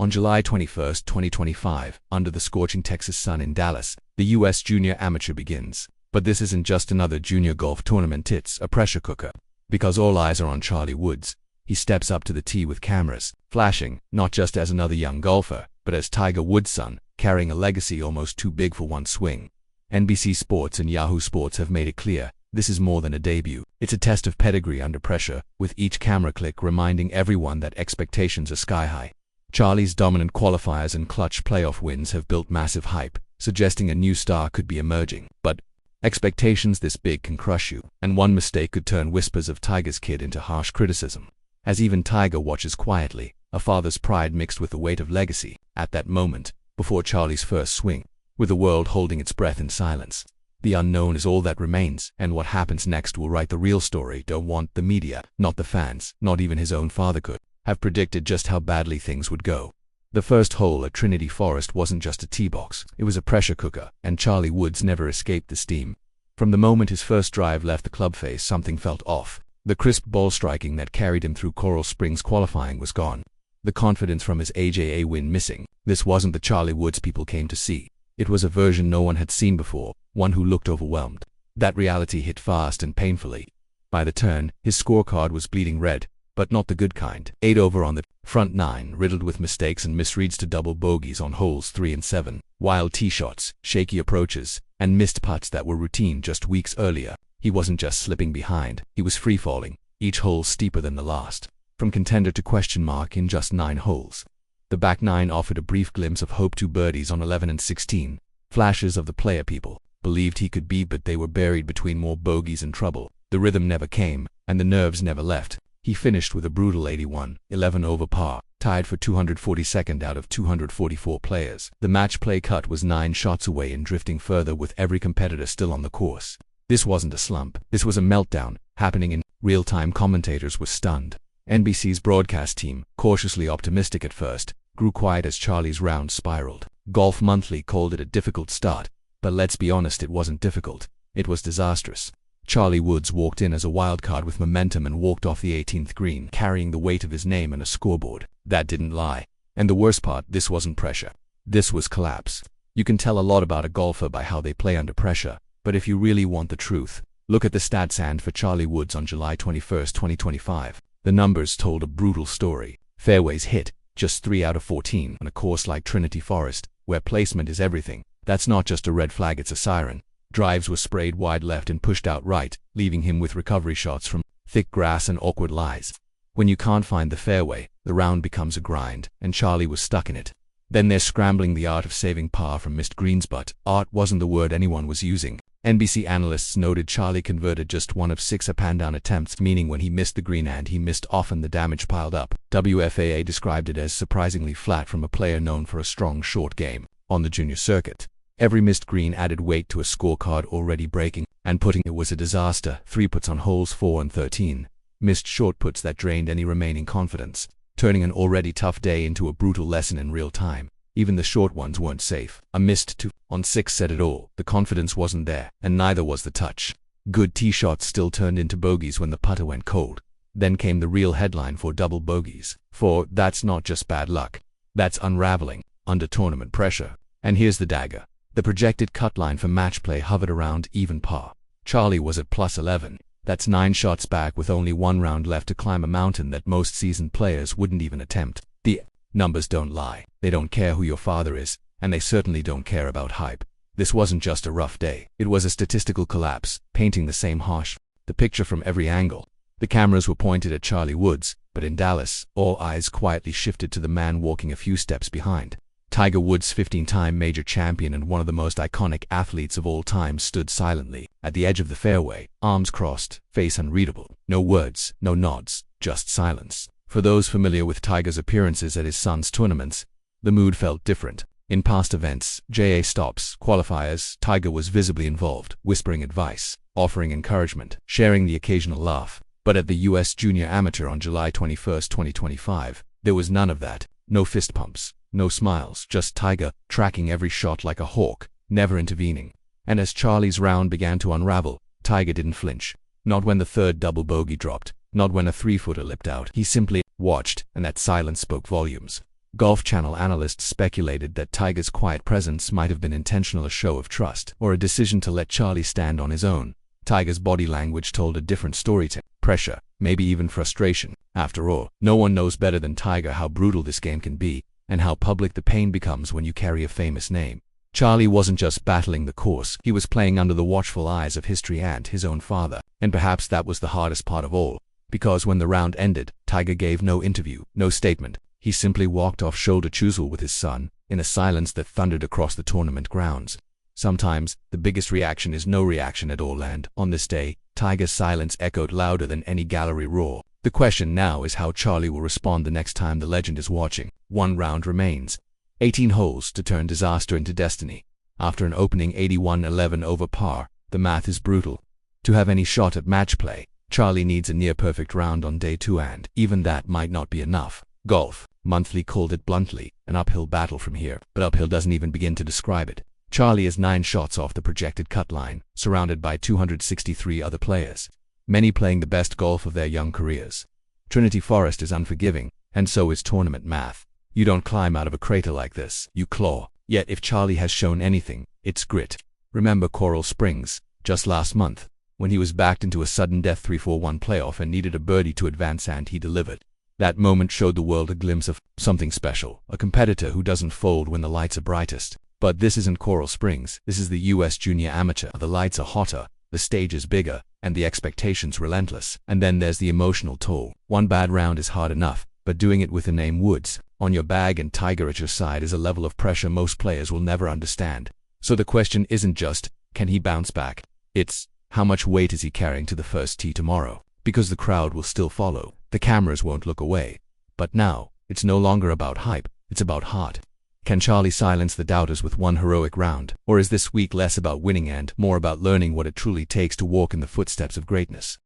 On July 21, 2025, under the scorching Texas sun in Dallas, the U.S. Junior Amateur begins. But this isn't just another junior golf tournament, it's a pressure cooker. Because all eyes are on Charlie Woods. He steps up to the tee with cameras, flashing, not just as another young golfer, but as Tiger Woods' son, carrying a legacy almost too big for one swing. NBC Sports and Yahoo Sports have made it clear, this is more than a debut. It's a test of pedigree under pressure, with each camera click reminding everyone that expectations are sky-high. Charlie's dominant qualifiers and clutch playoff wins have built massive hype, suggesting a new star could be emerging. But expectations this big can crush you, and one mistake could turn whispers of Tiger's kid into harsh criticism. As even Tiger watches quietly, a father's pride mixed with the weight of legacy, at that moment, before Charlie's first swing, with the world holding its breath in silence. The unknown is all that remains, and what happens next will write the real story. Don't want the media, not the fans, not even his own father could have predicted just how badly things would go. The first hole at Trinity Forest wasn't just a tee box, it was a pressure cooker, and Charlie Woods never escaped the steam. From the moment his first drive left the club face, something felt off. The crisp ball striking that carried him through Coral Springs qualifying was gone. The confidence from his AJA win missing. This wasn't the Charlie Woods people came to see. It was a version no one had seen before, one who looked overwhelmed. That reality hit fast and painfully. By the turn, his scorecard was bleeding red, but not the good kind. 8 over on the front 9, riddled with mistakes and misreads to double bogeys on holes 3 and 7, wild tee shots, shaky approaches, and missed putts that were routine just weeks earlier. He wasn't just slipping behind, he was free-falling, each hole steeper than the last. From contender to question mark in just 9 holes. The back 9 offered a brief glimpse of hope. 2 birdies on 11 and 16, flashes of the player people believed he could be, but they were buried between more bogeys and trouble. The rhythm never came, and the nerves never left. He finished with a brutal 81, 11 over par, tied for 242nd out of 244 players. The match play cut was 9 shots away and drifting further with every competitor still on the course. This wasn't a slump, this was a meltdown, happening in real time. Commentators were stunned. NBC's broadcast team, cautiously optimistic at first, grew quiet as Charlie's round spiraled. Golf Monthly called it a difficult start, but let's be honest, it wasn't difficult, it was disastrous. Charlie Woods walked in as a wildcard with momentum and walked off the 18th green, carrying the weight of his name and a scoreboard. That didn't lie. And the worst part, this wasn't pressure. This was collapse. You can tell a lot about a golfer by how they play under pressure, but if you really want the truth, look at the stats. And for Charlie Woods on July 21, 2025, the numbers told a brutal story. Fairways hit, just 3 out of 14 on a course like Trinity Forest, where placement is everything. That's not just a red flag, it's a siren. Drives were sprayed wide left and pushed out right, leaving him with recovery shots from thick grass and awkward lies. When you can't find the fairway, the round becomes a grind, and Charlie was stuck in it. Then there's scrambling, the art of saving par from missed greens, but art wasn't the word anyone was using. NBC analysts noted Charlie converted just 1 of 6 up-and-down attempts, meaning when he missed the green and he missed often, the damage piled up. WFAA described it as surprisingly flat from a player known for a strong short game on the junior circuit. Every missed green added weight to a scorecard already breaking, and putting it was a disaster. 3 putts on holes 4 and 13. Missed short puts that drained any remaining confidence, turning an already tough day into a brutal lesson in real time. Even the short ones weren't safe. A missed 2 on 6 said it all. The confidence wasn't there, and neither was the touch. Good tee shots still turned into bogeys when the putter went cold. Then came the real headline for double bogeys. For that's not just bad luck. That's unraveling under tournament pressure. And here's the dagger. The projected cut line for match play hovered around even par. Charlie was at plus 11. That's 9 shots back with only 1 round left to climb a mountain that most seasoned players wouldn't even attempt. The numbers don't lie. They don't care who your father is, and they certainly don't care about hype. This wasn't just a rough day. It was a statistical collapse, painting the same harsh picture from every angle. The cameras were pointed at Charlie Woods, but in Dallas, all eyes quietly shifted to the man walking a few steps behind. Tiger Woods, 15-time major champion and one of the most iconic athletes of all time, stood silently at the edge of the fairway, arms crossed, face unreadable. No words, no nods, just silence. For those familiar with Tiger's appearances at his son's tournaments, the mood felt different. In past events, JA stops, qualifiers, Tiger was visibly involved, whispering advice, offering encouragement, sharing the occasional laugh. But at the U.S. Junior Amateur on July 21, 2025, there was none of that. No fist pumps, no smiles, just Tiger, tracking every shot like a hawk, never intervening. And as Charlie's round began to unravel, Tiger didn't flinch. Not when the third double bogey dropped, not when a 3-footer lipped out. He simply watched, and that silence spoke volumes. Golf Channel analysts speculated that Tiger's quiet presence might have been intentional, a show of trust, or a decision to let Charlie stand on his own. Tiger's body language told a different story: pressure, maybe even frustration. After all, no one knows better than Tiger how brutal this game can be, and how public the pain becomes when you carry a famous name. Charlie wasn't just battling the course, he was playing under the watchful eyes of history and his own father. And perhaps that was the hardest part of all, because when the round ended, Tiger gave no interview, no statement. He simply walked off shoulder-to-shoulder with his son, in a silence that thundered across the tournament grounds. Sometimes, the biggest reaction is no reaction at all, and, on this day, Tiger's silence echoed louder than any gallery roar. The question now is how Charlie will respond the next time the legend is watching. One round remains. 18 holes to turn disaster into destiny. After an opening 81-11 over par, the math is brutal. To have any shot at match play, Charlie needs a near-perfect round on day 2, and even that might not be enough. Golf Monthly called it bluntly, an uphill battle from here, but uphill doesn't even begin to describe it. Charlie is 9 shots off the projected cut line, surrounded by 263 other players, many playing the best golf of their young careers. Trinity Forest is unforgiving, and so is tournament math. You don't climb out of a crater like this, you claw. Yet if Charlie has shown anything, it's grit. Remember Coral Springs, just last month, when he was backed into a sudden death 3-4-1 playoff and needed a birdie to advance, and he delivered. That moment showed the world a glimpse of something special, a competitor who doesn't fold when the lights are brightest. But this isn't Coral Springs, this is the US Junior Amateur. The lights are hotter, the stage is bigger, and the expectations relentless. And then there's the emotional toll. One bad round is hard enough, but doing it with a name Woods on your bag and Tiger at your side is a level of pressure most players will never understand. So the question isn't just, can he bounce back? It's, how much weight is he carrying to the first tee tomorrow? Because the crowd will still follow, the cameras won't look away. But now, it's no longer about hype, it's about heart. Can Charlie silence the doubters with one heroic round? Or is this week less about winning and more about learning what it truly takes to walk in the footsteps of greatness?